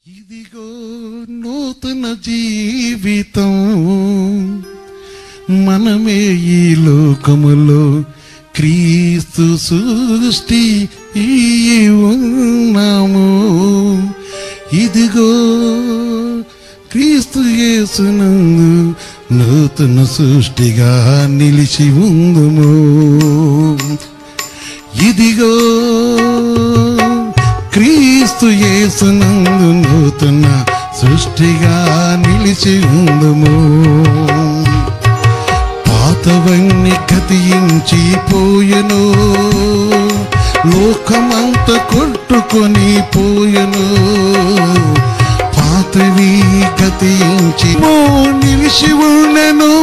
ఇదిగో నూతన జీవితం మనమే ఈ లోకములో క్రీస్తు సృష్టి ఉన్నాము. ఇదిగో క్రీస్తు యేసునందు నూతన సృష్టిగా నిలిచి ఉందుము. ఇదిగో క్రీస్తు యేసునందు నూతన సృష్టిగా నిలిచి ఉందుము. పాతవన్నీ గతించి పోయెను, లోకమంత కొట్టుకొని పోయెను. పాతవి గతించి నిలిచి ఉండెను,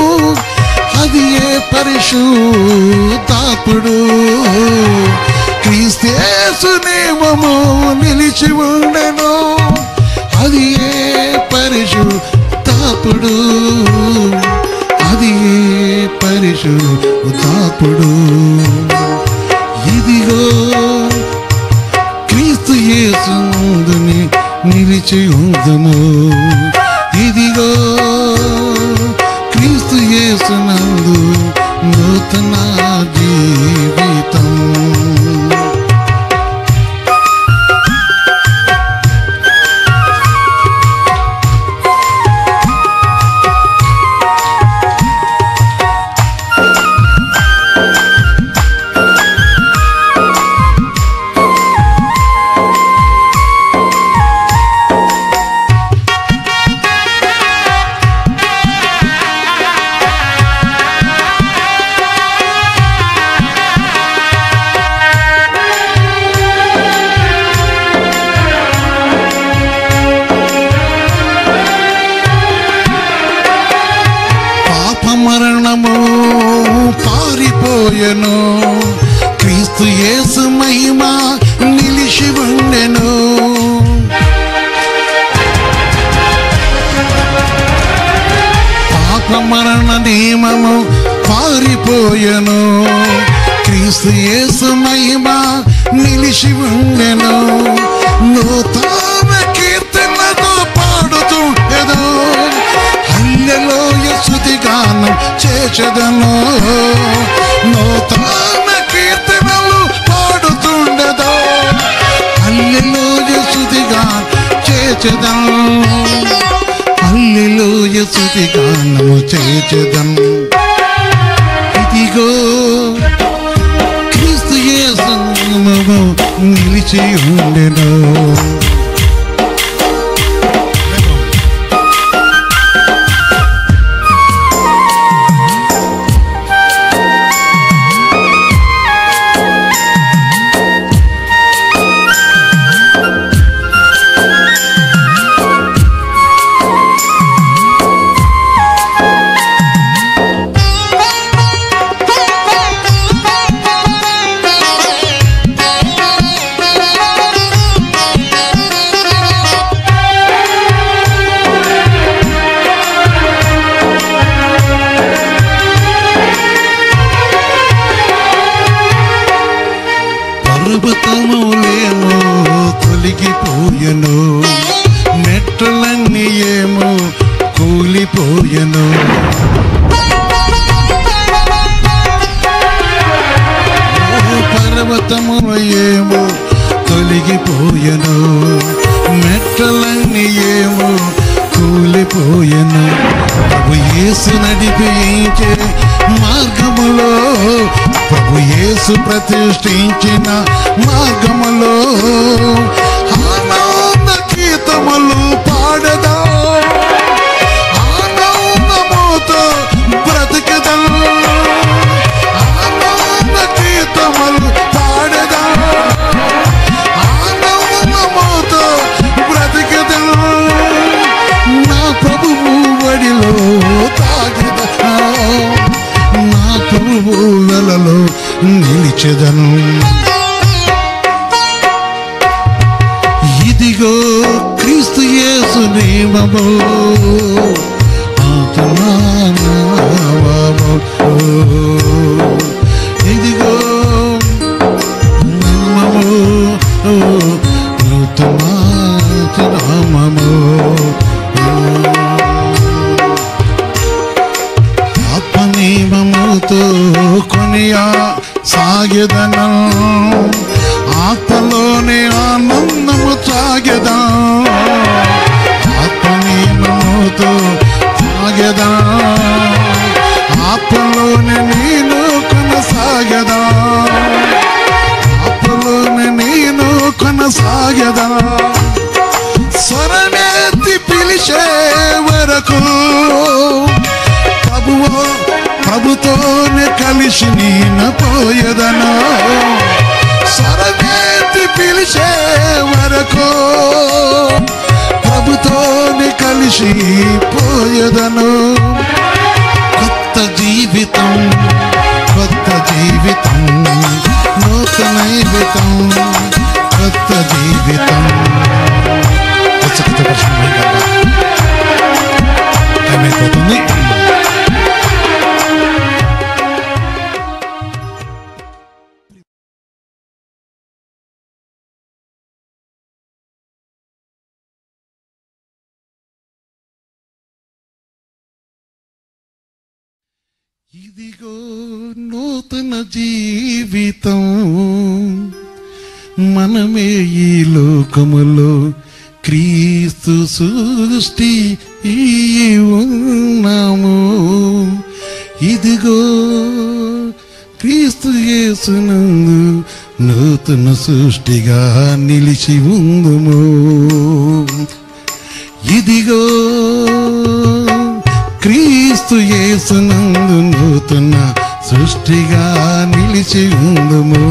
అది ఏ పరిశుద్ధాత్ముడు. క్రీస్తు యేసు నామము నిలిచి ఉండెను, అది ఏ పరిశుద్ధాత్ముడు, అది ఏ పరిశుద్ధాత్ముడు. ఇదిగో క్రీస్తు యేసునందు నిలిచి ఉందుము. ఇదిగో క్రీస్తు యేసునందు నూతన జీవితం. మరణము పారిపోయెను, క్రీస్తు యేసు మహిమ నిలిచి ఉండెను. పాప మరణ నియమము పారిపోయెను, క్రీస్తు యేసు మహిమ నిలిచి ఉండెను. నూతన కీర్తనతో పాడుతుండెను, హల్లెలూయా స్తుతి గానం చేచెదను. నూతన కీర్తనలు పాడుతుండెను, హల్లెలూయా స్తుతి గానం చేచెదను. హల్లెలూయా స్తుతి గానము చేచెదను. ఇదిగో క్రీస్తు యేసు నామము నిలిచి ఉండెను. పర్వతములేమో తొలగిపోయెను, మెట్లన్నీ ఏమో కూలిపోయెను. పర్వతములు ఏమో తొలగిపోయెను, మెట్లన్నీ ఏమో కూలిపోయెను. ప్రభు యేసు నడిపించే మార్గములో, ప్రభు యేసు ప్రతిష్ఠించిన మార్గములో ఆనంద గీతములు పాడదా, ఆనందముతో బ్రతికదం. ఆనంద గీతములు పాడదా, ఆనందముతో బ్రతికదం. నా ప్రభువు వడిలో తాగిదా, నా ప్రభువు వెలలో నిలిచెదను. ఇదిగో క్రీస్తు యేసు నామము ఇదిగో నామము నూతన నామము. కొనియా సాగెదను, ఆత్మలోనే ఆనందము సాగెదా, ఆత్మనీనముతో సాగెదా, ఆత్మలోనే నేను కొనసాగెదా, ఆత్మలోనే నేను కొనసాగెదా. స్వరమెత్తి పిలిచే వరకు ప్రభుతోనే కలిసి నేను పోయేదను, స్వరమెత్తి పిలిచే వరకు ప్రభుతోనే కలిసి పోయేదను. కొత్త జీవితం, కొత్త జీవితం, నూతన జీవితం, కొత్త జీవితం. అయిపోతుంది. ఇదిగో నూతన జీవితం, మనమే ఈ లోకములో క్రీస్తు సృష్టి ఉన్నాము. ఇదిగో క్రీస్తు యేసునందు నూతన సృష్టిగా నిలిచి ఉందుము. ఇదిగో క్రీస్తు యేసునందు నూతన సృష్టిగా నిలిచి ఉందుము.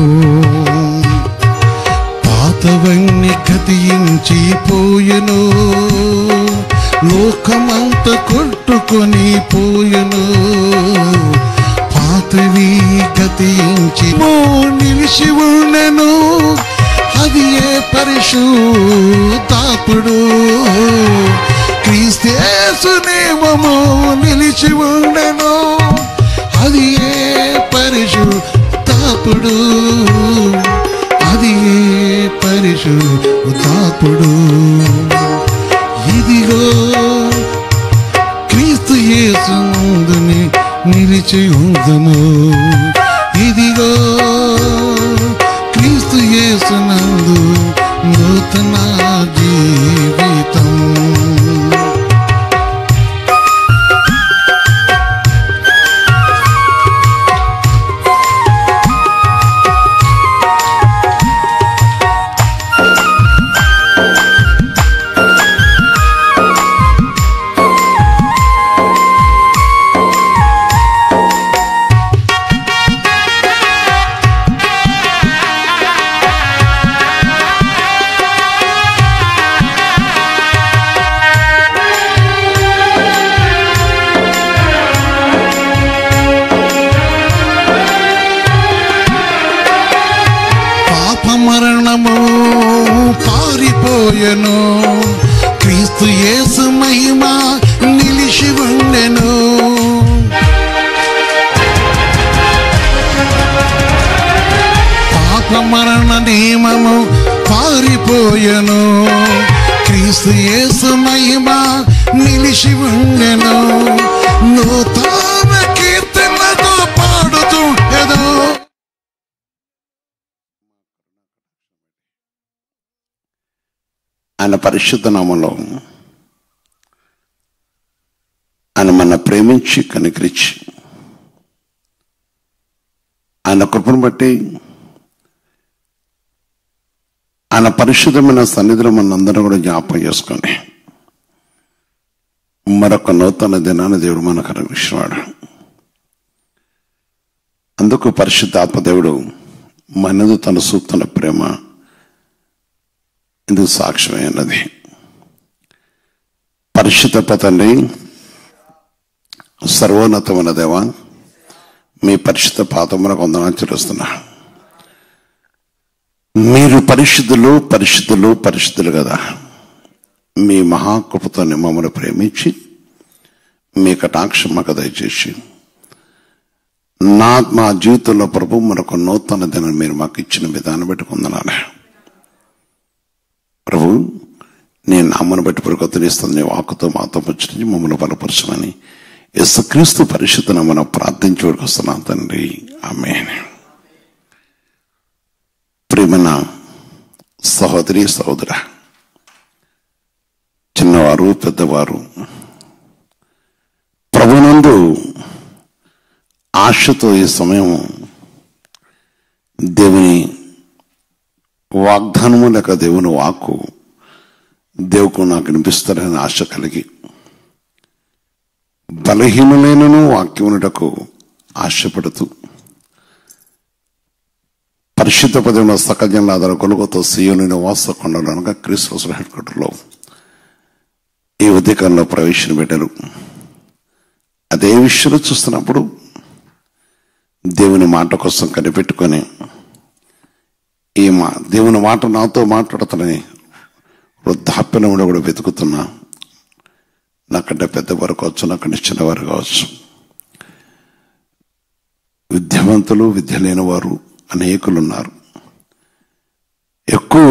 పాతవన్నీ గతించి పోయెను, లోకమంత కొట్టుకొని పోయెను, పాతవి గతించి నిలిచి ఉండెను. అది ఏ పరిశుద్ధాత్ముడు, క్రీస్తు యేసు నామము నిలిచి ఉండెను. అది ఏ పరిశుద్ధాత్ముడు, అది ఏ పరిశుద్ధాత్ముడు. ఇదిగో క్రీస్తు యేసునందుని నిలిచి ఉందుము. ఇదిగో క్రీస్తు యేసునందు నూతన జీవితం. మరణము పారిపోయెను, క్రీస్తు యేసు మహిమ నిలిచి ఉండెను. పాప మరణ నియమము పారిపోయెను, క్రీస్తు యేసు మహిమ నిలిచి ఉండెను. నూతన కీర్తనలతో పాడుతూ ఏదో ఆయన పరిశుద్ధ నామములో ఆయన మన ప్రేమించి కనికరించి ఆయన కృపను బట్టి ఆయన పరిశుద్ధమైన సన్నిధిలో మనందరూ కూడా జ్ఞాపకం చేసుకొని మరొక నూతన దినాన్ని దేవుడు మనకు అనుగ్రహించినాడు. అందుకు పరిశుద్ధాత్మ దేవుడు మనదు తన సూక్తున్న ప్రేమ ఇందుకు సాక్ష్యమైనది. పరిశుద్ధ తండ్రి, సర్వోన్నతమైన దేవ, మీ పరిశుద్ధ పాదములకు వందనాలు చెల్లిస్తున్నా. మీరు పరిశుద్ధులు పరిశుద్ధులు పరిశుద్ధులు కదా. మీ మహాకృపతో మమ్మల్ని ప్రేమించి మీ కటాక్షం మాకు దయచేసి మా జీవితంలో ప్రభు మరొక నూతన దినం మీరు మాకు ఇచ్చిన విధానం బట్టి వందనాలు ప్రభు. నేను నామను బట్టి పరిగొత్తనిస్తుంది నీ వాక్కుతో మాతో ముచ్చరించి మమ్మల్ని బలపరచమని యేసుక్రీస్తు పరిశుద్ధ నామమున ప్రార్థించి వస్తున్నాం తండ్రి, ఆమేన్. ప్రియమైన సహోదరి సహోదర, చిన్నవారు పెద్దవారు, ప్రభునందు ఆశతో ఈ సమయం దేవుని వాగ్దానము లేక దేవుని వాక్కు దేవుకు నాకు వినిపిస్తారని ఆశ కలిగి బలహీనులైనను వాక్యమునటకు ఆశపడుతూ పరిశుద్ధ పదవిలో సకజంలో ఆధార కొలుగుతో సీయోని నివాస కొండలు అనగా క్రీస్తు హెడ్ క్వార్టర్లో ఈ ఉదయకాలంలో ప్రవేశం పెట్టారు. అదే విషయంలో చూస్తున్నప్పుడు దేవుని మాట కోసం కనిపెట్టుకొని దేవుని మాట నాతో మాట్లాడుతానని వృద్ధాప్యంలో కూడా వెతుకుతున్నా. నాకంటే పెద్దవారు కావచ్చు, నాకంటే చిన్నవారు కావచ్చు, విద్యావంతులు విద్య లేని వారు అనేకులు ఉన్నారు. ఎక్కువ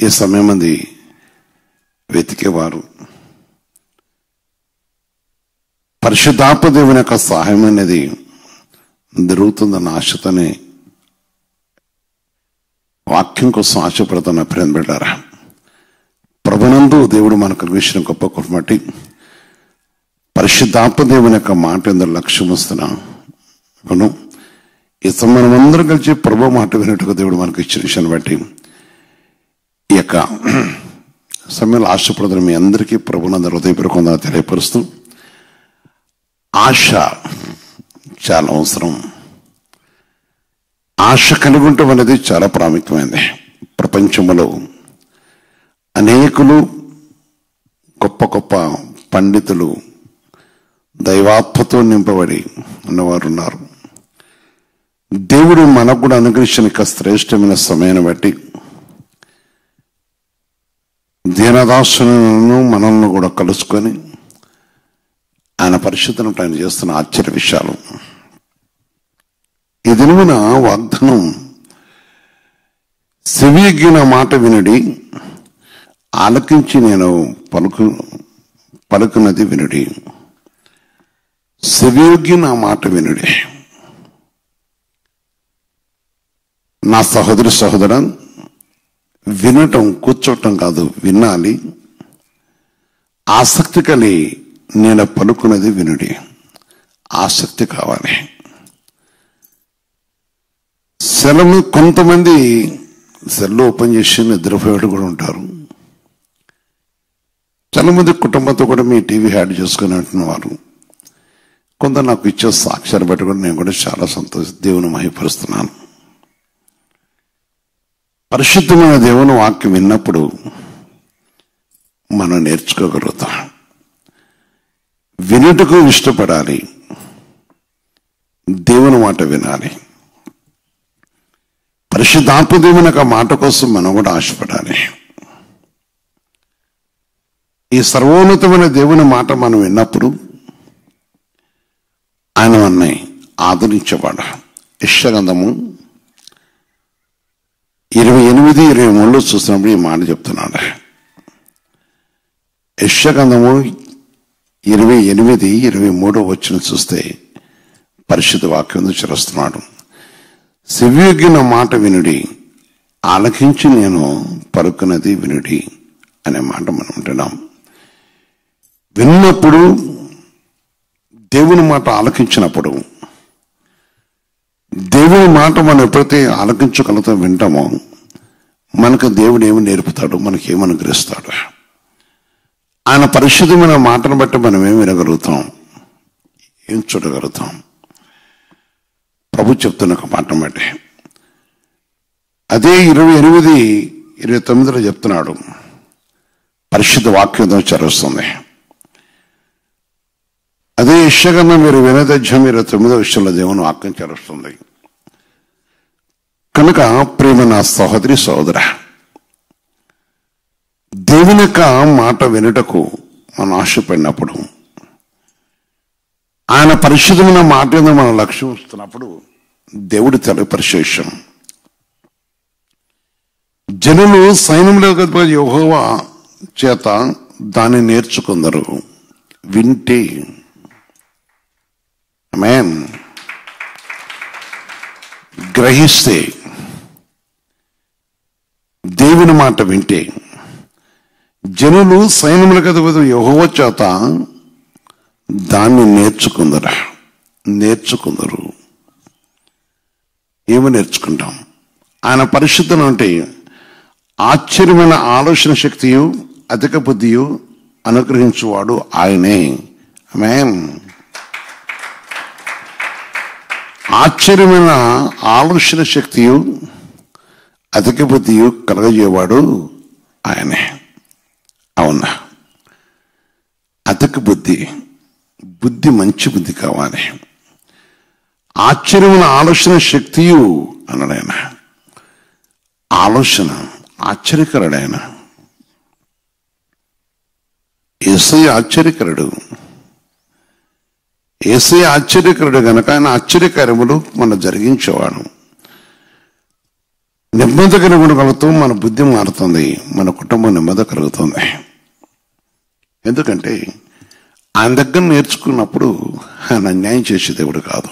ఈ సమయం మంది వెతికేవారు పరిశుద్ధాత్మ దేవుని యొక్క సహాయం అనేది జరుగుతుందన్న ఆశతోనే వాక్యం కోసం ఆశపడుతున్న ప్రేమ బిడ్డారా, ప్రభునందు దేవుడు మనకు విషయం గొప్ప కొట్టుమట్టి పరిశుద్ధాత్మ దేవుని యొక్క మాట ఎందుకు లక్ష్యం వస్తున్నాను. ఈ మనం అందరం కలిసి ప్రభు మాట వినట్టుగా దేవుడు మనకు ఇచ్చిన విషయాన్ని బట్టి ఈ యొక్క సమయంలో ఆశపడుతున్న మీ అందరికీ ప్రభునందరూ హృదయపూర్వకంగా తెలియపరుస్తూ, ఆశ చాలా అవసరం. ఆశ కలిగి ఉండటం అనేది చాలా ప్రాముఖ్యమైనది. ప్రపంచంలో అనేకులు గొప్ప గొప్ప పండితులు దైవాత్మతో నింపబడి ఉన్నవారు ఉన్నారు. దేవుడు మనకు కూడా అనుగ్రహించిన శ్రేష్టమైన సమయాన్ని బట్టి దీనదాసులను మనల్ని కూడా కలుసుకొని ఆయన పరిశుద్ధను ఆయన చేస్తున్న ఆశ్చర్య విషయాలు. ఈ దినమున వాగ్దానం, సెవియొగ్గిన మాట వినుడి, ఆలకించి నేను పలుకున్నది వినుడి. సెవియొగ్గిన మాట వినుడి. నా సహోదరి సహోదర, వినటం కూర్చోటం కాదు, వినాలి. ఆసక్తి కలిగి నేను పలుకున్నది వినుడి. ఆసక్తి కావాలి. సెలవు కొంతమంది సెల్ ఓపెన్ చేసి నిద్రపోయేవాడు కూడా ఉంటారు. చాలా మంది కుటుంబంతో కూడా మీ టీవీ హ్యాడ్ చేసుకుని అంటున్నవారు. కొంత నాకు ఇచ్చే సాక్ష్యాలు బట్టి కూడా నేను కూడా చాలా దేవుని మహిపరుస్తున్నాను. పరిశుద్ధమైన దేవుని వాక్యం విన్నప్పుడు మనం నేర్చుకోగలుగుతాం. వినుటకు ఇష్టపడాలి, దేవుని మాట వినాలి. పరిశుద్ధాత్మ దేవుని యొక్క మాట కోసం మనం కూడా ఆశపడాలి. ఈ సర్వోన్నతమైన దేవుని మాట మనం విన్నప్పుడు ఆయన మనల్ని ఆదరించేవాడు. యెషయా గ్రంథము 28-23 చూసినప్పుడు ఈ మాట చెప్తున్నాడు. యెషయా గ్రంథము 28-23 వచ్చిన చూస్తే పరిశుద్ధ వాక్యం చరుస్తున్నాడు. సెవియొగ్గిన మాట వినుడి, ఆలకించి నేను పలుకున్నది వినుడి అనే మాట మనం ఉంటున్నాం. విన్నప్పుడు, దేవుని మాట ఆలకించినప్పుడు, దేవుని మాట మనం ఎప్పుడైతే ఆలకించగలుగుతాం, వింటామో, మనకు దేవుడు ఏమి నేర్పుతాడు, మనకి ఏమి అనుగ్రహిస్తాడు. ఆయన పరిశుద్ధమైన మాటను బట్టి మనం ఏమి వినగలుగుతాం, ఏం చూడగలుగుతాం. ప్రభు చెప్తున్న ఒక మాట బట్టి అదే 28-29 చెప్తున్నాడు. పరిశుద్ధ వాక్యం చరుస్తుంది. అదే యెషయా గ్రంథం 28-29 దేవుని వాక్యం చరుస్తుంది. కనుక ప్రియమైన సహోదరి సహోదర, దేవుని యొక్క మాట వినుటకు మనం ఆశపడినప్పుడు, ఆయన పరిశుద్ధమైన మాట మీద మనం లక్ష్యం ఇస్తున్నప్పుడు దేవుడు తెలియపరిశేషం. జనులు సైన్యంలో యెహోవా చేత దాన్ని నేర్చుకుందరు, వింటే, ఆమేన్, గ్రహిస్తే, దేవుని మాట వింటే, జనులు సైన్యములకు అధిపతి యెహోవా చేత దాన్ని నేర్చుకుందరు. ఏమో నేర్చుకుంటాం? ఆయన పరిశుద్ధం అంటే ఆశ్చర్యమైన ఆలోచన శక్తియు అధిక బుద్ధియు అనుగ్రహించువాడు ఆయనే. ఆమేన్. ఆశ్చర్యమైన ఆలోచన శక్తియు అధిక బుద్ధియు కలగజేవాడు ఆయనే. అవునా? అధిక బుద్ధి మంచి బుద్ధి కావాలి. ఆశ్చర్యమైన ఆలోచన శక్తియు అన్నాడు ఆయన. ఆలోచన ఆశ్చర్యకరుడైన యేసయ్య ఆశ్చర్యకరుడు గనక ఆయన ఆశ్చర్యకార్యములు మనం జరిగించేవాడు. నెమ్మది కలుగుతూ మన బుద్ధి మారుతుంది, మన కుటుంబం నెమ్మది కలుగుతుంది. ఎందుకంటే ఆయన దగ్గర నేర్చుకున్నప్పుడు ఆయన అన్యాయం చేసే దేవుడు కాదు.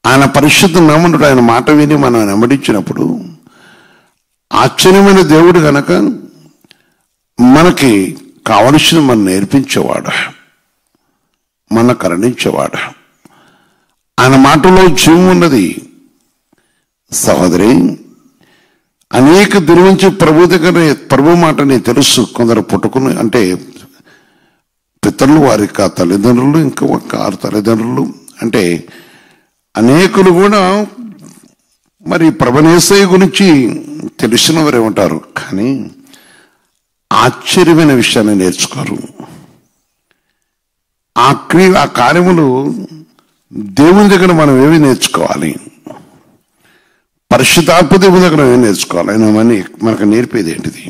ఆయన పరిశుద్ధ నామమున ఆయన మాట విని మనం నెమ్మడించినప్పుడు ఆశ్చర్యమైన దేవుడు గనక మనకి కావలసిన మనం నేర్పించేవాడు, మన కరుణించేవాడు. ఆయన మాటలో జీవం ఉన్నది. సహోదరి, అనేక దిన నుంచి ప్రభు మాటని తెలుసు. కొందరు పుట్టుకుని అంటే పితరులు, వారి తల్లిదండ్రులు, ఇంకా 6 తల్లిదండ్రులు, అంటే అనేకులు కూడా మరి ప్రభునేసయ్య గురించి తెలిసిన వారే ఉంటారు. కానీ ఆశ్చర్యమైన విషయాన్ని నేర్చుకోరు. ఆ కార్యములు దేవుని దగ్గర మనం ఏమి నేర్చుకోవాలి? పరిశుద్ధాత్మ దేవుని దగ్గర ఏమి నేర్చుకోవాలి? ఆయన మనకు నేర్పేది ఏంటిది?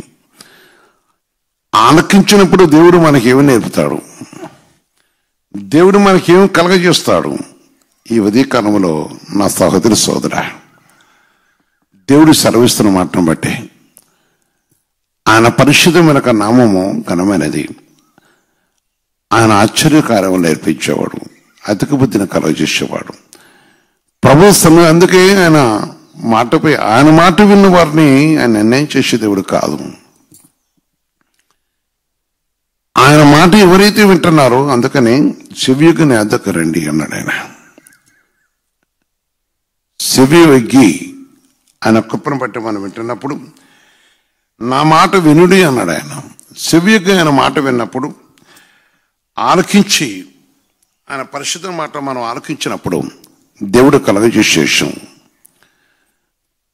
ఆలకించినప్పుడు దేవుడు మనకేమి నేర్పుతాడు? దేవుడు మనకేమి కలగజేస్తాడు? ఈ ఉదయకాలంలో నా సోదర, దేవుడు సెలవిస్తున్న మాటను బట్టి ఆయన పరిశుద్ధమైన నామము ఘనమైనది. ఆయన ఆశ్చర్యకార్యం నేర్పించేవాడు, అధిక బుద్ధిని కలగజేసేవాడు. ప్రభు సమయం. అందుకే ఆయన మాట విన్న వారిని ఆయన నిర్ణయం చేసే దేవుడు కాదు. ఆయన మాట ఎవరైతే వింటున్నారో అందుకని చెవియొగ్గి నా యొద్దకు రండి అన్నాడు ఆయన. చెవియొగ్గి ఆయన కృపను బట్టి మనం వింటున్నప్పుడు నా మాట వినుడి అన్నాడు ఆయన. చెవియొగ్గి ఆయన మాట విన్నప్పుడు, ఆలకించి ఆయన పరిశుద్ధ మాట మనం ఆలకించినప్పుడు దేవుడు కలగజేసేసం.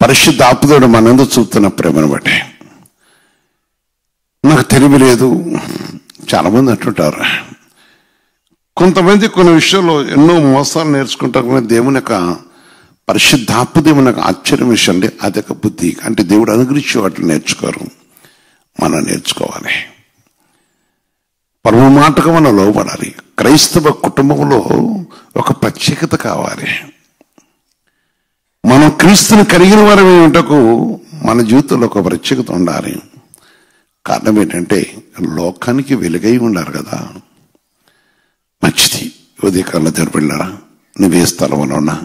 పరిశుద్ధ ఆత్ముడు మనందు చూపుతున్న ప్రేమను బట్టి నాకు తెలియలేదు. చాలా మంది అంటుంటారు. కొంతమంది కొన్ని విషయాల్లో ఎన్నో మోసాలు నేర్చుకుంటారు. కానీ దేవుని యొక్క పరిశుద్ధాత్మ దేవుని యొక్క ఆశ్చర్యం విషయం అంటే అధిక బుద్ధి అంటే దేవుడు అనుగ్రహించి వాటిని నేర్చుకోరు. మనం నేర్చుకోవాలి. పరమ మాటకు మనం లోబడాలి. క్రైస్తవ కుటుంబంలో ఒక ప్రత్యేకత కావాలి. మనం క్రీస్తుని కలిగిన వారి ఉంటకు మన జీవితంలో ఒక ప్రత్యేకత ఉండాలి. కారణం ఏంటంటే లోకానికి వెలుగై ఉండాలి కదా. మంచిది. ఉదయకాలంలో తెరపడినారా? నువ్వే స్థలంలో ఉన్నా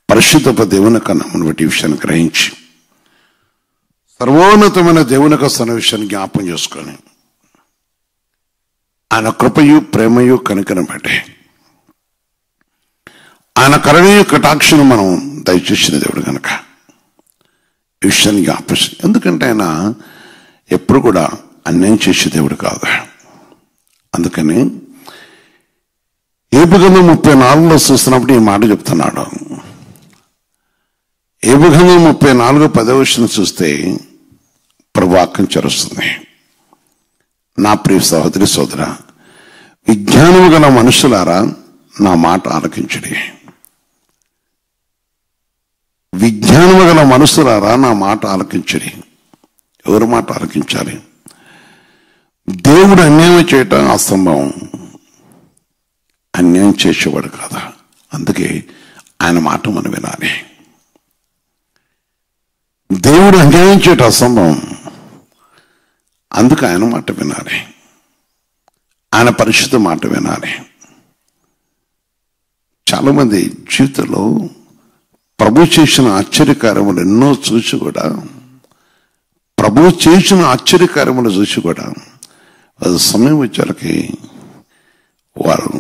పరిశుద్ధ దేవుని కన్నా బట్టి విషయాన్ని గ్రహించి సర్వోన్నతమైన దేవుని యొక్క విషయాన్ని జ్ఞాపం చేసుకొని ఆయన కృపయు ప్రేమయు కనికరం బట్టి ఆయన కరుణయు కటాక్షను మనం దయచేసిన దేవుడు కనుక ఈ విషయాన్ని జ్ఞాపం. ఎందుకంటే ఆయన ఎప్పుడు కూడా అన్యాయం చేసే దేవుడు కాదు. అందుకని ఏబు గ్రంథం 34లో చూస్తున్నప్పుడు ఈ మాట చెప్తున్నాడు. ఏబు గ్రంథం 34:10 చూస్తే ప్రభు వాక్యం చరుస్తుంది. నా ప్రియ సహోదరి సోదర, విజ్ఞానము గల మనుషులారా నా మాట ఆలకించుడి. విజ్ఞానము గల మనుషులారా నా మాట ఆలకించుడి. ఎవరి మాట ఆలకించాలి? దేవుడు అన్యాయం చేయటం అసంభవం. అన్యాయం చేసేవాడు కాదా. అందుకే ఆయన మాట మనం వినాలి. దేవుడు అన్యాయం చేయటం అసంభవం. అందుకు ఆయన మాట వినాలి. ఆయన పరిశుద్ధ మాట వినాలి. చాలా మంది జీవితంలో ప్రభు చేసిన ఆశ్చర్యకార్యములు ఎన్నో చూసి కూడా, ప్రభు చేసిన ఆశ్చర్యకార్యములు చూసి కూడా అది సమయం వచ్చేకి వారు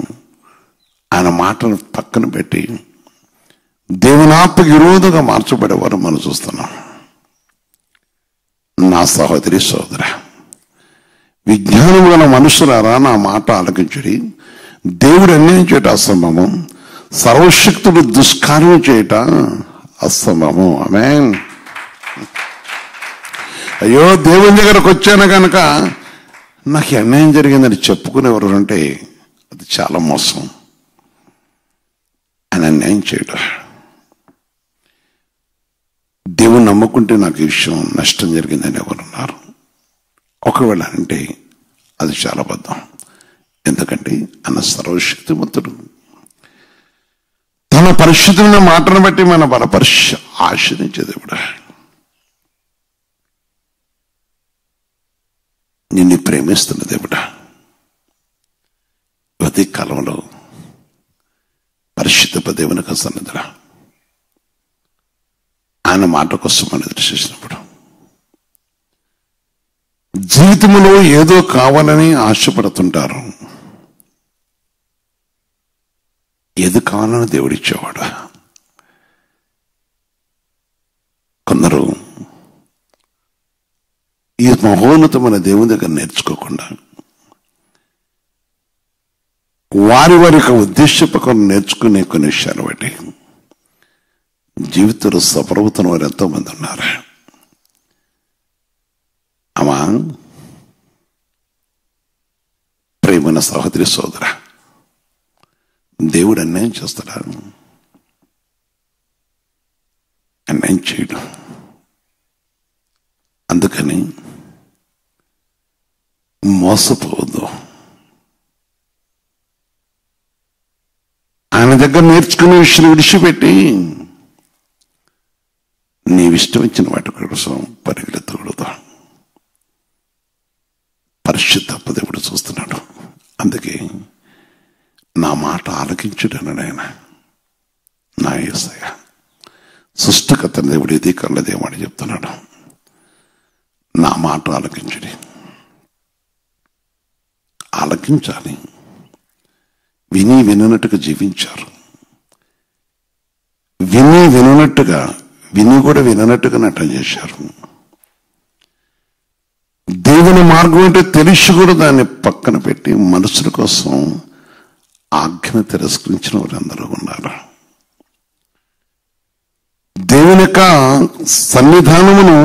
ఆయన మాటను పక్కన పెట్టి దేవునాత్మకు విరోధంగా మార్చబడేవారు మనం చూస్తున్నాం. నా సహోదరి సోదర, విజ్ఞానం గల మనుషులారా నా మాట ఆలకించుడి. దేవుడు అన్యాయం చేయట అసంభవం, సర్వశక్తుడు దుష్కార్యం చేయట అసంభవం. ఆమేన్. అయ్యో దేవుని దగ్గరకు వచ్చాను కనుక నాకు అన్యాయం జరిగిందని చెప్పుకునేవారు అంటే అది చాలా మోసం. ఆయన అన్యాయం చేయడం. దేవుని నమ్ముకుంటే నాకు ఈ విషయం నష్టం జరిగిందని ఎవరున్నారు? ఒకవేళ అంటే అది చాలా అబద్ధం. ఎందుకంటే ఆయన సర్వశక్తిమంతుడు. తన పరిశుద్ధమైన మాటను బట్టి మన ఆశ్రయించే దేవుడు. నిన్ను ప్రేమిస్తున్న దేవుడా. ప్రతి కాలంలో పరిశుద్ధ దేవునికి సన్నిధిరా ఆయన మాట కోసం మనం ఎదురు చూసినప్పుడు, జీవితంలో ఏదో కావాలని ఆశపడుతుంటారు. ఏది కావాలని దేవుడిచ్చేవాడు. కొందరు ఈ మహోన్నతమైన దేవుని దగ్గర నేర్చుకోకుండా వారి వారి యొక్క ఉద్దేశపకం నేర్చుకునే కొన్ని విషయాలు బట్టి జీవితంలో సఫలవుతున్న వారు ఎంతో మంది ఉన్నారు. అమ్మా, ప్రేమైన సహోదరి సోదర, దేవుడు అన్యాయం చేస్తాడా? అన్యాయం చేయడం. అందుకని మోసపోవద్దు. ఆయన దగ్గర నేర్చుకునే విషయం విడిచిపెట్టి నీవిష్టం ఇచ్చిన వాటి కోసం పరిగెత్తకూడదు. పరిశుద్ధ దేవుడు చూస్తున్నాడు. అందుకే నా మాట ఆలకించుడన్నాడు ఆయన. నా యేసయ్య సృష్టికర్త దేవుడు ఇది కళ్ళదేమని చెప్తున్నాడు. నా మాట ఆలకించుడి. ఆలకించాలి. విని వినట్టుగా జీవించారు. విని వినట్టుగా, విని కూడా వినట్టుగా నటన చేశారు. దేవుని మార్గం అంటే తెలిసి కూడా దాన్ని పక్కన పెట్టి మనుషుల కోసం ఆజ్ఞను తిరస్కరించిన వారందరూ ఉన్నారు. దేవుని యొక్క సన్నిధానమును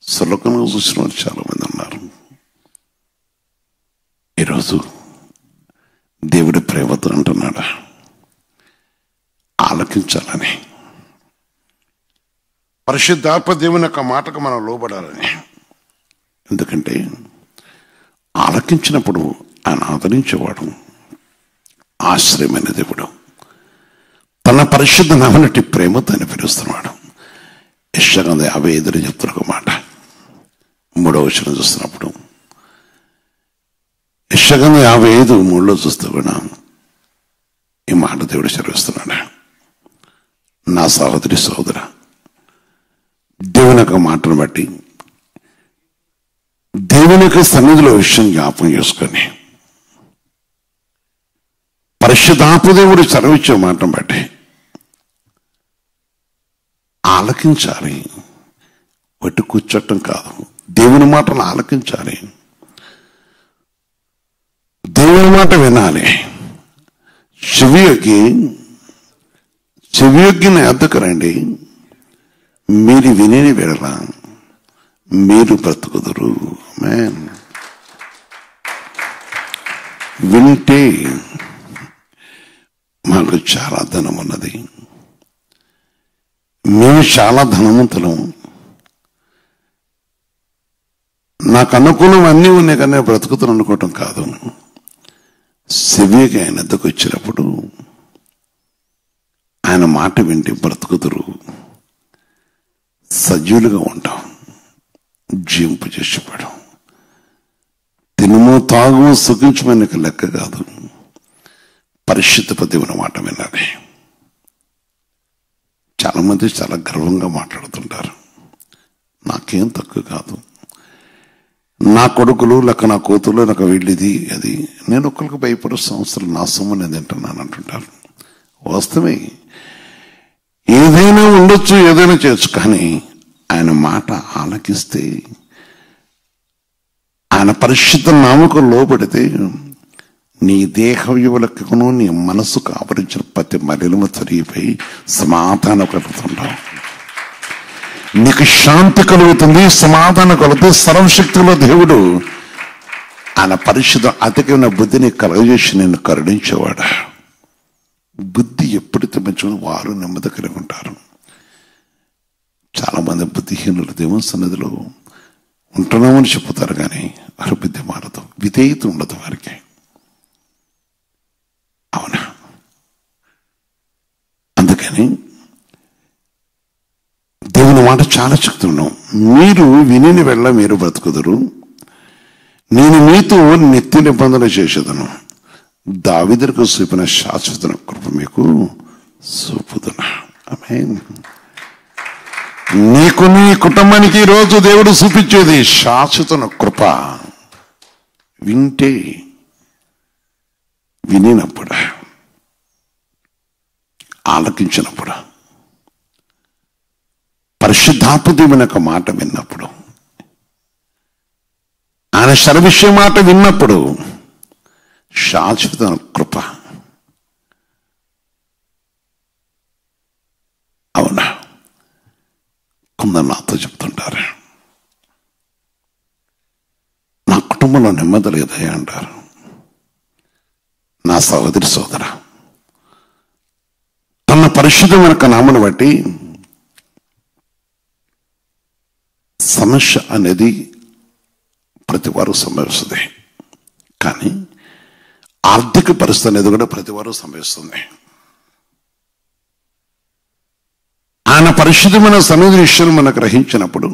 సులభంగా చూసిన వారు చాలా మంది ఉన్నారు. ఈరోజు దేవుడి ప్రేమతో అంటున్నాడు ఆలకించాలని. పరిశుద్ధాత్మ దేవుని యొక్క మాటకు మనం లోబడాలని. ఎందుకంటే ఆలకించినప్పుడు ఆయన ఆదరించేవాడు, ఆశ్రయమైన దేవుడు. తన పరిశుద్ధ నామనటి ప్రేమతో ఆయన పిలుస్తున్నాడు. యెషయా 55 చెప్తున్న ఒక మాట 3వ వచనం చూస్తున్నప్పుడు, యెషయా 55:3 చూస్తూ కూడా ఈ మాట దేవుడు చదివిస్తున్నాడు. నా సహోదరి సహోదర, దేవుని యొక్క మాటను బట్టి దేవుని యొక్క సన్నిధిలో విషయం జ్ఞాపకం చేసుకొని పరిశుద్ధాత్మ దేవుడు చదివించే మాటను బట్టి ఆలకించాలి. ఒట్టి కూర్చోటం కాదు, దేవుని మాటను ఆలకించాలి. దేవుని మాట వినాలి. చెవియొగ్గిన ఎద్దకు రండి. మీరు విని వినలా మీరు బ్రతుకుదురు. వింటే మాకు చాలా ధనం ఉన్నది, మేము చాలా ధనవంతులం, నాకు అనుకూలం అన్నీ ఉన్నాయి కానీ బ్రతుకుతాను అనుకోవటం కాదు. సెవిగా ఆయన ఎద్దకు వచ్చినప్పుడు ఆయన మాట వింటే బ్రతుకుదురు, సజీవులుగా ఉంటాం, జీవింపు చేసేవాడు. తినుము తాగు సుఖించమని లెక్క కాదు. పరిశుద్ధ దేవుని మాట వినాలి. చాలా మంది చాలా గర్వంగా మాట్లాడుతుంటారు. నాకేం తక్కువ కాదు, నా కొడుకులు లేక నా కూతురు నాకు వీళ్ళిది అది, నేను ఒక్కరికి భయపడే సంవత్సరం నా సొమ్ము నేను తింటున్నాను అంటుంటారు. వాస్తవమే, ఏదైనా ఉండొచ్చు, ఏదైనా చేయొచ్చు, కానీ ఆయన మాట ఆలకిస్తే, ఆయన పరిశుద్ధ నామకు లోబడితే నీ దేహవ్యువులకును నీ మనసుకు ఆవరించిన ప్రతి మలినము తొలగిపోయి సమాధానం కలుగుతుంటావు. నీకు శాంతి కలుగుతుంది, సమాధానం కలుగుతుంది. సర్వశక్తిలో దేవుడు ఆయన పరిశుద్ధ అతికైన బుద్ధిని కలుగజేసి నిన్ను కరుణించేవాడు. బుద్ధి ఎప్పుడైతే మంచిగా వారు నెమ్మది కలిగి ఉంటారు. చాలా మంది బుద్ధిహీనులు దేవుని సన్నిధిలో ఉంటున్నామని చెప్తారు, కానీ వారి బుద్ధి మారదు, విధేయత ఉండదు వారికి. అవునా? అందుకని దేవుని మాట చాలా చెప్తున్నాం. మీరు విని వెళ్ళ మీరు బ్రతుకుదురు, నేను మీతో నిత్య నిబంధన చేసేదను, దావీదుకు చూపిన శాశ్వత కృప మీకు చూపుదును. ఆమేన్. నీకు నీ కుటుంబానికి ఈరోజు దేవుడు చూపించేది శాశ్వత కృప. వింటే, వినినప్పుడు, ఆలకించినప్పుడు, పరిశుద్ధాత్మ దేవుని యొక్క మాట విన్నప్పుడు, ఆయన సర్వవిషయ మాట విన్నప్పుడు శాశ్వత కృప. అవునా? కొందరు నాతో చెప్తుంటారు, నా కుటుంబంలో నెమ్మది లేదయ్యా అంటారు. నా సహోదరి సోదర, తన పరిశుద్ధమైన నామను బట్టి సమస్య అనేది ప్రతి వారు సంభవిస్తుంది, కానీ ఆర్థిక పరిస్థితి అనేది కూడా ప్రతి వారు సంభవిస్తుంది. ఆయన పరిశుద్ధమైన సన్నిధి విషయం మనం గ్రహించినప్పుడు,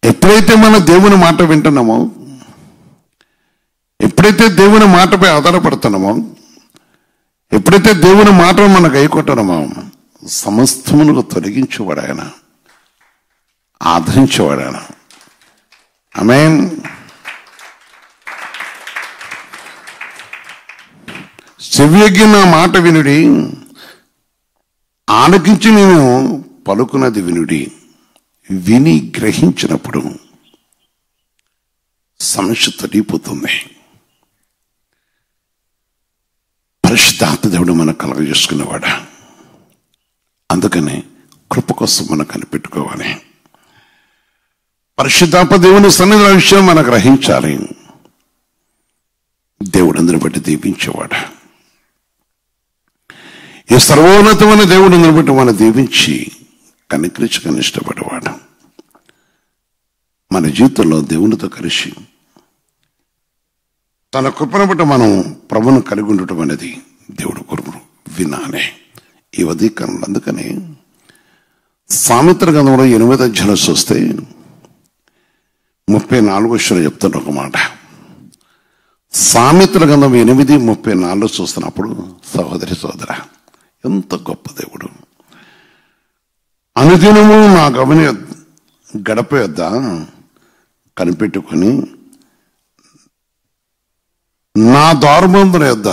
ఎప్పుడైతే మన దేవుని మాట వింటున్నామో, ఎప్పుడైతే దేవుని మాటపై ఆధారపడుతున్నామో, ఎప్పుడైతే దేవుని మాటను మనకు గైకొట్టడమో, సమస్తమును తొలగించేవాడు ఆయన, ఆదరించేవాడు ఆయన. ఆమేన్. చెవియొగ్గి నా మాట వినుడి, ఆలకించి నేను పలుకున్నది వినుడి. విని గ్రహించినప్పుడు సమస్య తొలగిపోతుంది. పరిశుద్ధాత్మ దేవుడు మనం కలగజేసుకునేవాడు. అందుకని కృప కోసం మనం కనిపెట్టుకోవాలి. పరిశుద్ధాత్మ దేవుని సన్నిధి విషయం మనం గ్రహించాలి. దేవుడు అందరిని బట్టి దీవించేవాడు. ఈ సర్వోన్నతమైన దేవుడు అందరిని బట్టి మనం దీవించి కనికరించగా ఇష్టపడేవాడు. మన జీవితంలో దేవునితో కలిసి తన కృపను బట్టి మనం ప్రభువును కలిగి ఉండటం అనేది దేవుడు కొరకు వినాలి ఈ ఉదయకాలంలో. అందుకని సామెతల గ్రంథంలో 8వ అధ్యాయంలో చూస్తే 34 చెప్తున్న ఒక మాట. సామెతల గ్రంథం 8:34 చూస్తున్నప్పుడు, సహోదరి సోదర, ఎంత గొప్ప దేవుడు. అనుదినము నా గడప యొద్ద కనిపెట్టుకొని, నా ద్వారబంధుల యొద్ద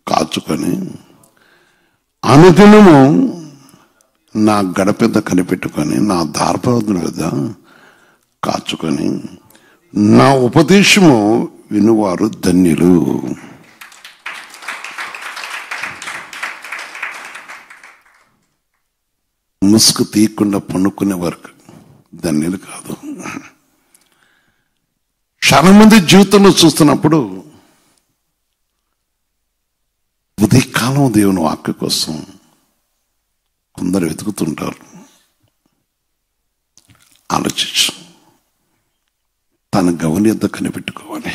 కాచుకొని, అనుదినము నా గడప యొద్ద కనిపెట్టుకొని, నా ద్వారబంధుల యొద్ద కాచుకొని, నా ఉపదేశము వినువారు ధన్యులు. ముసుగు తీయకుండా పన్నుకునే వరకు ధన్యులు కాదు. చాలా మంది జీవితంలో చూస్తున్నప్పుడు ఉదయకాలం దేవుని వాక్య కోసం కొందరు వెతుకుతుంటారు. ఆలోచించు, తన గౌన్యత కనిపెట్టుకోవాలి.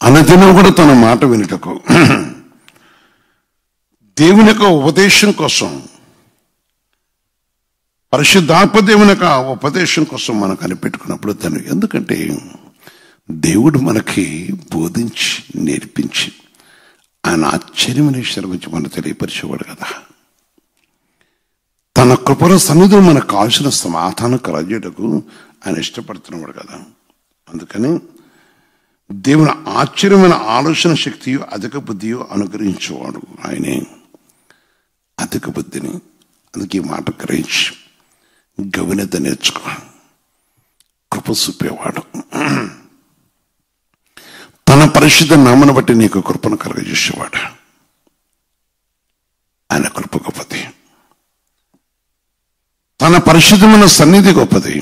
అనుదినం కూడా తన మాట వినుటకు, దేవుని యొక్క ఉపదేశం కోసం పరిశుద్ధాత్మ దేవుని యొక్క ఉపదేశం కోసం మనం కనిపెట్టుకున్నప్పుడు దాన్ని, ఎందుకంటే దేవుడు మనకి బోధించి నేర్పించి ఆయన ఆశ్చర్యమైన విషయాల గురించి మనం తెలియపరిచేవాడు కదా. తన కృపల సన్నిధిలో మనకు కావాల్సిన సమాధానం కలగజేయటకు ఆయన ఇష్టపడుతున్నవాడు కదా. అందుకని దేవుని ఆశ్చర్యమైన ఆలోచన శక్తియు అధిక బుద్ధియు అనుగ్రహించేవాడు ఆయనే. అధిక బుద్ధిని, అందుకే ఈ మాట గ్రహించి గవినత నేర్చుకో. కృప చూపేవాడు, తన పరిశుద్ధ నామను బట్టి నీకు కృపను కలగజేసేవాడు. ఆయన కృప గొప్పది, తన పరిశుద్ధమైన సన్నిధి గొప్పది.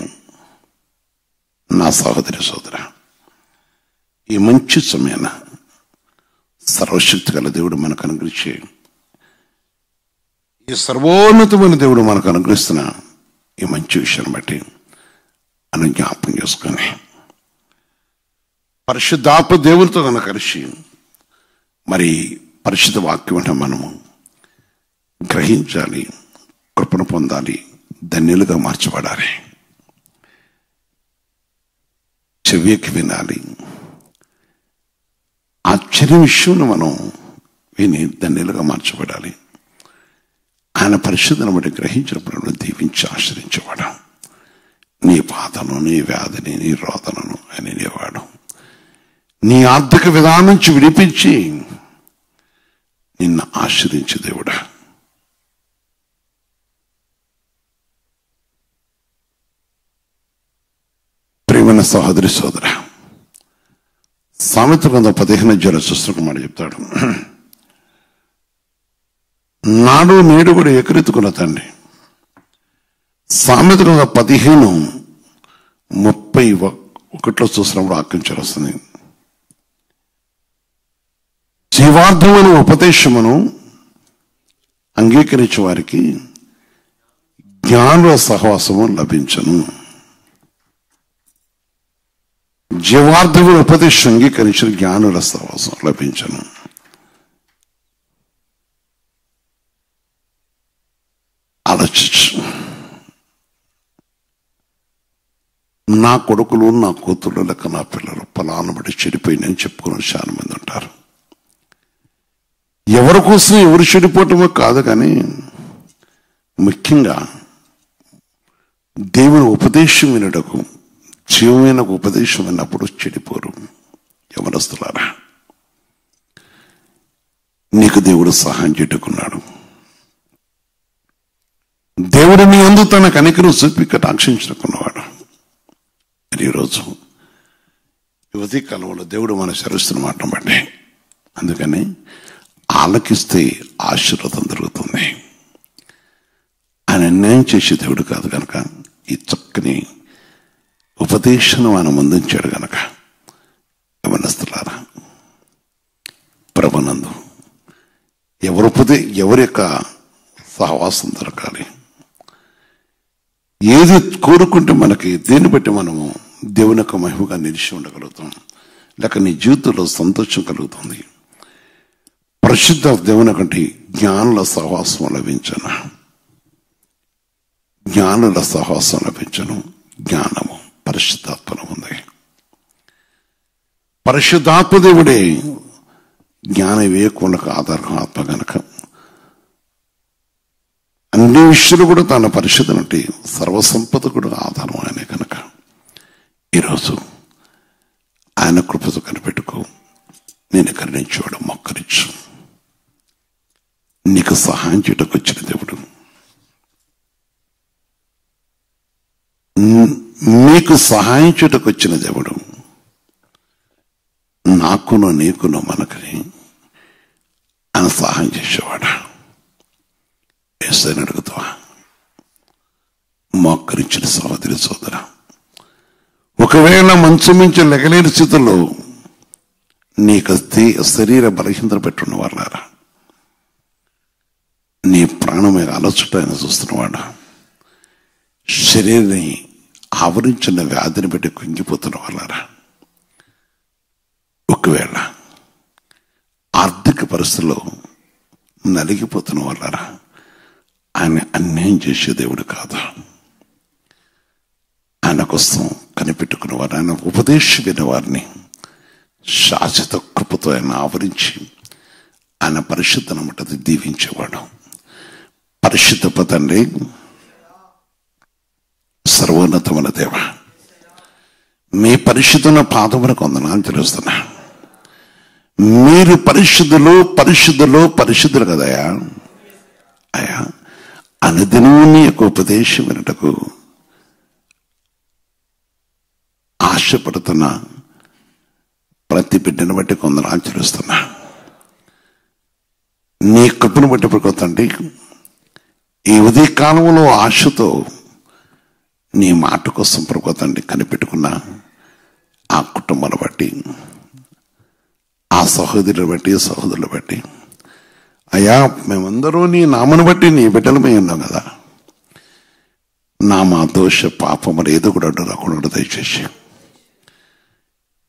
నా సహోదరి సోదర, ఈ మంచి సమయాన సర్వశక్తి గల దేవుడు మనకు అనుగ్రహించే, ఈ సర్వోన్నతమైన దేవుడు మనకు అనుగ్రహిస్తున్న ఈ మంచి విషయాన్ని బట్టి అని జ్ఞాపకం చేసుకొని పరిశుద్ధాత్మ దేవునితో కనుక కలిసి మరి పరిశుద్ధ వాక్యం అంటే మనము గ్రహించాలి, కృపను పొందాలి, ధన్యులుగా మార్చబడాలి. చెవికి వినాలి, ఆశ్చర్య విషయంలో మనం విని ధన్యులుగా మార్చబడాలి. ఆయన పరిశుద్ధను బట్టి గ్రహించినప్పుడు దీవించి ఆశ్రయించేవాడు. నీ బాధను, నీ వ్యాధిని, నీ రోదనను అని అనేవాడు. నీ ఆర్థిక విధానం నుంచి విడిపించి నిన్ను ఆశ్రయించే దేవుడా. ప్రియమైన సహోదరి సోదర, సామెతల గ్రంథం 15 చూస్తున్న మాట చెప్తాడు. నాడు నేడు కూడా ఏకరీతుకున్న తండ్రి. సామెతల గ్రంథం 15:31 చూసినప్పుడు ఆజ్ఞించాల్సి వస్తుంది. జీవార్థమైన ఉపదేశమును అంగీకరించే వారికి జ్ఞానుల సహవాసము లభించను. జీవార్థమైన ఉపదేశం అంగీకరించిన జ్ఞానుల సహవాసం లభించను. ఆలోచించు. నా కొడుకులు, నా కూతురు లెక్క నా పిల్లలు పలాను బట్టి చెడిపోయినని చెప్పుకుని చాలా మంది ఉంటారు. ఎవరి కోసం ఎవరు చెడిపోవటమో కాదు, కానీ ముఖ్యంగా దేవుని ఉపదేశం వినటకు, జీవమైన ఉపదేశం విన్నప్పుడు చెడిపోరు. యవనస్తులారా, నీకు దేవుడు సహాయం చేటుకున్నాడు. దేవుడు నీ అందు తన కనికను చూపి కటాక్షించుకున్నవాడు. ఈరోజు యువతీ కాలంలో దేవుడు మన శరిస్తున్న మాట బట్టి, అందుకని ఆలకిస్తే ఆశీర్వాదం దొరుకుతుంది. ఆయన అన్యాయం చేసే దేవుడు కాదు కనుక ఈ చక్కని ఉపదేశం ఆయన ముందుంచాడు కనుక యవనస్తులారా, ప్రభునందు ఎవరి యొక్క సహవాసం దొరకాలి. ఏది కోరుకుంటే మనకి దేన్ని బట్టి మనము దేవుని యొక్క మహిమగా నిలిచి ఉండగలుగుతాం, లేక నీ జీవితంలో సంతోషం కలుగుతుంది. పరిశుద్ధ దేవుని కంటే జ్ఞానుల సహవాసం లభించను. జ్ఞానుల సహవాసం లభించను. జ్ఞానము పరిశుద్ధాత్మలో ఉంది. పరిశుద్ధాత్మ దేవుడే జ్ఞాన వివేకములకు ఆధారం. ఆత్మ గనక అన్ని విషయాలు కూడా తన పరిశుద్ధ నుండి సర్వసంపద కూడా ఆధారం ఆయనే కనుక ఈరోజు ఆయన కృపతో కనిపెట్టుకో. నేను కరుణించేవాడు మొక్కరించు. నీకు సహాయం చేయటకు వచ్చిన దేవుడు, నీకు సహాయం చేయటకు వచ్చిన దేవుడు, నాకును నీకును మనకని ఆయన సహాయం చేసేవాడు. ఏసైనా అడుగుతావా? మోకరించిన సహోదరి సోదర, ఒకవేళ మంచం నుంచి లెగలేని స్థితిలో నీకు శరీర బలహీనత పెట్టున్న వాళ్ళారా, నీ ప్రాణమే అలచుట ఆయన చూస్తున్నవాడా, శరీరాన్ని ఆవరించిన వ్యాధిని పెట్టి కుంగిపోతున్న వాళ్ళారా, ఒకవేళ ఆర్థిక పరిస్థితుల్లో నలిగిపోతున్న వాళ్ళారా, ఆయన అన్యాయం చేసే దేవుడు కాదు. ఆయన కోసం కనిపెట్టుకున్న వారు, ఆయన ఉపదేశమైన వారిని శాశ్వత కృపతో ఆయన ఆవరించి ఆయన పరిశుద్ధ నమ్మటది దీవించేవాడు. పరిశుద్ధ తండ్రి, సర్వోన్నతమైన దేవ, మీ పరిశుద్ధమైన పాదములకు వందనాలు తెలుస్తున్నా. మీరు పరిశుద్ధులు పరిశుద్ధులు పరిశుద్ధులు కదయా. అయా అనుదినము నీ యొక్క ఉపదేశం వినటకు ఆశపడుతున్న ప్రతి బిడ్డను బట్టి కొందరు ఆచరిస్తున్నా. నీ కృపను బట్టి పడుకోతండి. ఈ ఉదయ కాలంలో ఆశతో నీ మాట కోసం పడుకోతండి కనిపెట్టుకున్న ఆ కుటుంబాన్ని బట్టి, ఆ సహోదరులు బట్టి, సహోదరులు బట్టి, అయ్యా మేమందరూ నీ నామను బట్టి నీ బిడ్డలమే ఉన్నాం కదా. నా మా దోష పాపములు ఏదో కూడా అడ్డు రాకుండా దయచేసి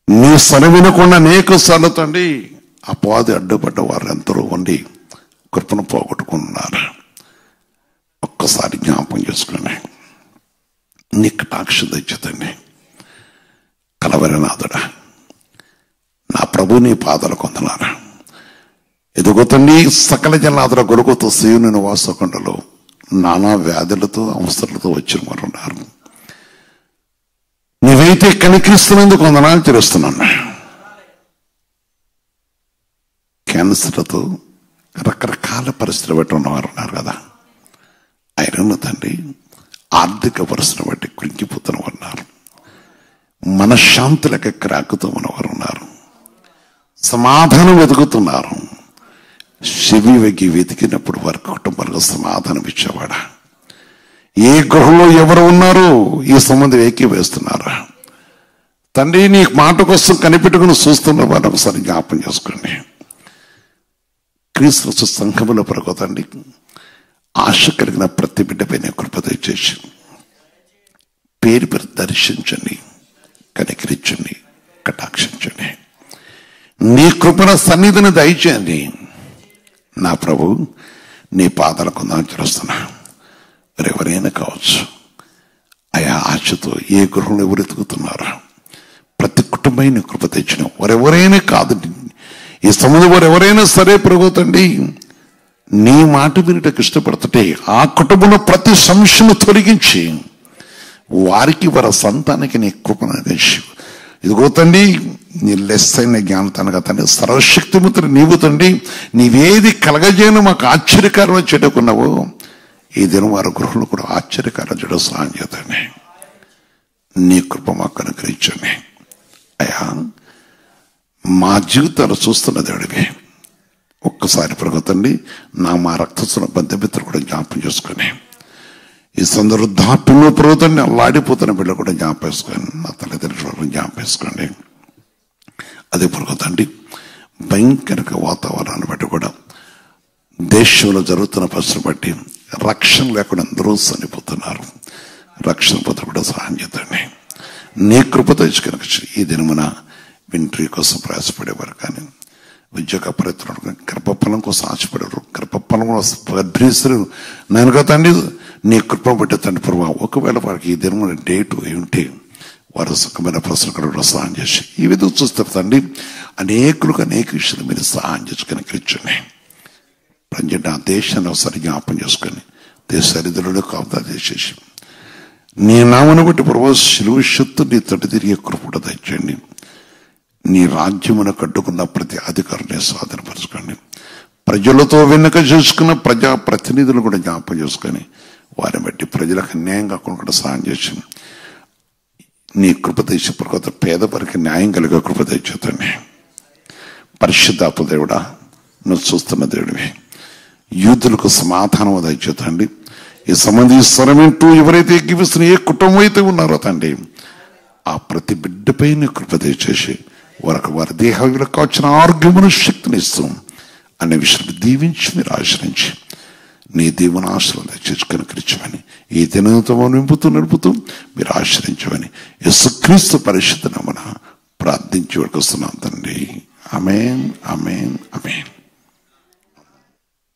నీ స్వరం వినకుండా అనేక సార్లు తండ్రి అపవాది అడ్డుపడ్డ వారు ఎందరో ఉండి కృపను పోగొట్టుకున్నారు. ఒక్కసారి జ్ఞాపకం చేసుకుని నీ కటాక్ష తెచ్చుతండి. కలవరనాథుడా, నా ప్రభు నీ పాదాలు కొందనారా. ఎదుగుతండి సకల జనాదుల గొలుగుతో సీయుని నివాసకొండలో నానా వ్యాధులతో అవసరాలతో వచ్చిన వారు ఉన్నారు. నీవైతే కనికరిస్తున్నందుకు వందనాలు తెలుస్తున్నాను. క్యాన్సర్తో రకరకాల పరిస్థితులు బట్టి ఉన్నవారు ఉన్నారు కదా. ఆయన తండ్రి ఆర్థిక పరిస్థితిని బట్టి కృంగిపోతున్న వారు ఉన్నారు. మనశ్శాంతులకు క్రాకుతూ ఉన్నవారు ఉన్నారు. సమాధానం వెతుకుతున్నారు. చెవి వెగి వెతికినప్పుడు వారి కుటుంబాలకు సమాధానం ఇచ్చేవాడా. ఏ గృహంలో ఎవరు ఉన్నారో ఈ సంబంధం ఏకీవేస్తున్నారా తండ్రి. నీ మాట కోసం కనిపెట్టుకుని చూస్తున్న వారు ఒకసారి జ్ఞాపం చేసుకోండి. క్రీస్తు సంఘములో పరగతండి ఆశ కలిగిన ప్రతి బిడ్డపైన కృప దయచేసి పేరు పేరు దర్శించండి, కనికరించండి, కటాక్షించండి. నీ కృపణ సన్నిధిని దయచేయండి. నా ప్రభు నీ పాదాలకు చేస్తున్నా. ఎవరైనా కావచ్చు అయా ఆశతో ఏ గృహంలో ఎవరు ఎదుగుతున్నారా ప్రతి కుటుంబాన్ని కృప తెచ్చిన వారెవరైనా కాదు, ఈ సంబంధం వారు ఎవరైనా సరే ప్రభుతండి నీ మాట వినటకు ఇష్టపడుతుంటే ఆ కుటుంబంలో ప్రతి సమస్యను తొలగించి వారికి వారి సంతానికి నీ కృపను తెచ్చి ఇదిగో తండ్రి నీ లెస్సైన జ్ఞానతాను తండ్రి సర్వశక్తిమంతుడు నీవు తండ్రి నీవేది కలగజేయను మాకు ఆశ్చర్యకారం చెడుకున్నావు. ఈ దినం వారి గృహంలో కూడా ఆశ్చర్యకారం చెడు సహాయం చేతండి. నీ కృప మాకు అనుగ్రహించండి. అయ్యా మా జీవితాలు చూస్తున్న దేవుడివి ఒక్కసారి ప్రభుతండి మా రక్తస్తున్న బంధుమిత్రులు కూడా జ్ఞాపకం చేసుకొని ఈ సందర్భం దాపిలో ప్రభుత్వాన్ని అల్లాడిపోతున్న బిడ్డ కూడా జ్ఞాపకం చేసుకోండి. నా తల్లిదండ్రులు జ్ఞాపకం చేసుకోండి. అదే ప్రభుత్వండి భయంకర వాతావరణాన్ని బట్టి కూడా దేశంలో జరుగుతున్న పరిస్థితిని బట్టి రక్షణ లేకుండా అందరూ చనిపోతున్నారు. రక్షణ పొందడం కూడా సహాయం చేద్దండి. నీ కృప తెచ్చుకొని ఈ దినమున వింట్రీ కోసం ప్రయాసపడేవారు కానీ ఉద్యోగ ప్రయత్నాలు గర్భఫలం కోసం ఆశపడేవారు గర్భఫలంలో గర్భీసులు నేను కదండి నీ కృప బట్టి తండ్రి ప్రభావ ఒకవేళ వారికి ఈ దినమున డేటు ఉంటే వారు సుఖమైన ప్రశ్నలు కూడా సహాయం చేసి ఈ విధంగా చూస్తారు తండ్రి. అనేకులకు అనేక విషయాలు మీరు సహాయం చేసుకొని కూర్చొని ప్రజెంట్ ఆ దేశాన్ని ఒకసారి జ్ఞాపం చేసుకొని దేశ సరిధులలో కాపుదా చేసేసి నీ నామను బట్టి ప్రభావ శిలువ శక్తు నీ తడి తిరిగే కృపడ తెచ్చండి. నీ రాజ్యమును కట్టుకున్న ప్రతి అధికారిని స్వాధీనపరచుకోండి. ప్రజలతో వెనుక చేసుకున్న ప్రజా ప్రతినిధులు కూడా జ్ఞాపం చేసుకొని వారిని బట్టి ప్రజలకు అన్యాయం కాకుండా కూడా సహాయం చేసి నీ కృప తెచ్చి ప్రకొత్త పేదవారికి న్యాయం కలిగే కృప తెచ్చుతండి. పరిశుద్ధాత్మ దేవుడా నువ్వు చూస్తున్న దేవుడివి యూదులకు సమాధానం దయచేతండి. ఈ సంబంధి స్వరమింటూ ఎవరైతే ఎక్కిపిస్తున్న ఏ కుటుంబం అయితే ఉన్నారో తండ్రి ఆ ప్రతి బిడ్డపై నీ కృప తెచ్చేసి వారి దేహాలకు కావచ్చిన ఆరోగ్యమును శక్తిని ఇస్తాం అనే విషయాన్ని దీవించి మీరు ఆశ్రయించి నీ దేవుని ఆశ్రయం తెచ్చి కనుకరించమని ఈ దినంతో నింపుతూ మీరు ఆశ్రయించమని యేసుక్రీస్తు పరిశుద్ధ నామమున ప్రార్థించి వస్తున్నాం తండ్రి. ఆమేన్, ఆమేన్, ఆమేన్.